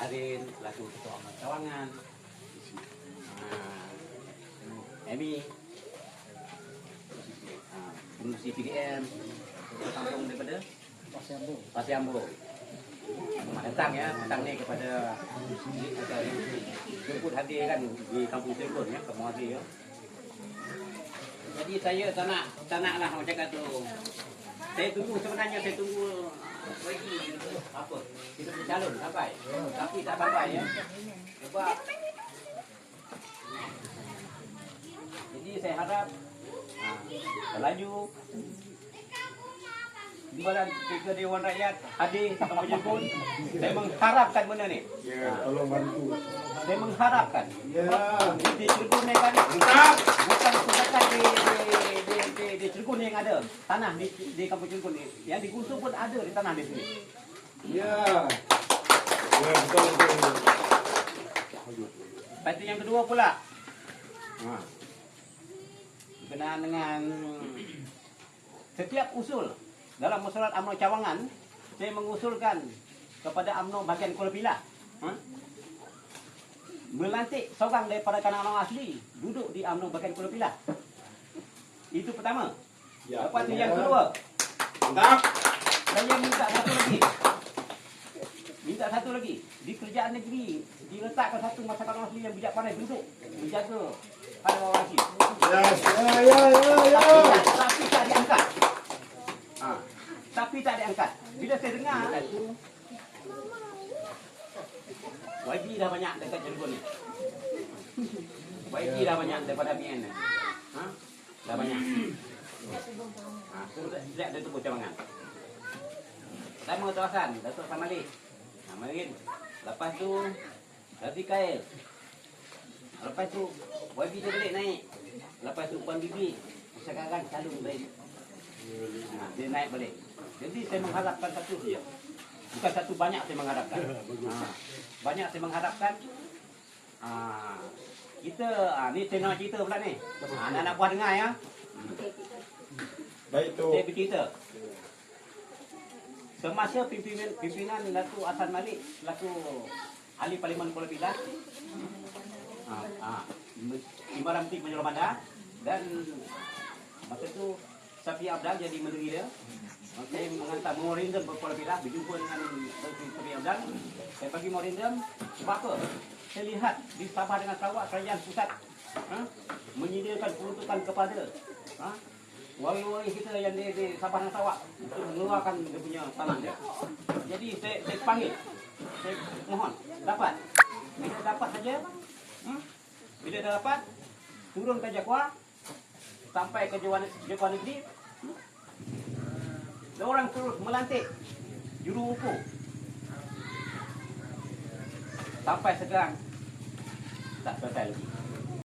Arin selaku Ketua Amat Cawangan, Emi pengurusi PDM kampung daripada Pasir Ambo. Selamat datang ya, datang ni kepada jemput hadir kan di kampung Cirebon ya, kamu hadir ya. Jadi saya tak nak lah macam kata tu. Saya tunggu sebenarnya lagi apa? Kita bercalon sampai. Tapi tak sampai ya. Sebab jadi saya harap laju di badan Tiga Dewan Rakyat hadir sama pun. Saya mengharapkan benda ni. Ya, tolong bantu. Saya mengharapkan. Ya. Di Cirebon ni kan bukan sedekat di Cirebon yang ada tanah di kampung Cirebon ni. Yang digusur pun ada di tanah di sini. Ya. Ya, betul. Lepas itu yang kedua pula. Berkenaan dengan setiap usul dalam mesyuarat UMNO Cawangan, saya mengusulkan kepada UMNO bahagian Kuala Pilah melantik seorang daripada kalangan orang asli duduk di UMNO bahagian Kuala Pilah. Itu pertama. Ya, Lepas itu yang kedua, saya minta satu lagi. Di kerajaan negeri diletakkan satu masyarakat orang asli yang bijak pandai duduk menjaga hal orang asli. Ya. Tapi tak diangkat. Tapi tak diangkat. Bila saya dengar YB dah banyak dekat Cirebon ni. YB dah banyak daripada BN ni. Dah banyak. Sejak dia tubuh Cawangan. Pertama tu Hasan, Datuk Samalik. Marin. Lepas tu Razi Kail. Lepas tu YB tu balik naik. Lepas tu Puan Bibi. Sekarang calon balik. Dia naik balik. Jadi saya mengharapkan satu saja. Bukan satu, banyak saya mengharapkan. Banyak saya mengharapkan. Kita ni saya nak cerita pula ni. Anak-anak buah dengar ya. Baik tu. Saya bercerita. Semasa pimpinan Datuk Hasan Malik selaku ahli Parlimen Kuala Pilah, Imam Menteri Penjualan Bandar, dan masa tu Safi Abdal jadi menteri dia. Saya menghantar memorandum ke Kuala Pilah, berjumpa dengan Safi Abdal. Saya bagi memorandum sebab apa? Saya lihat di Sabah dengan Sarawak, kerajaan pusat menyediakan peruntukan kepada wari-wari kita yang di Sabah dan Sarawak untuk mengeluarkan dia punya tanah dia. Jadi saya panggil, saya mohon dapat. Bila dapat saja, bila dah dapat, turun ke Jaguar sampai ke Jaguar Negeri. Orang terus melantik juru hukum. Sampai sekarang tak selesai lagi.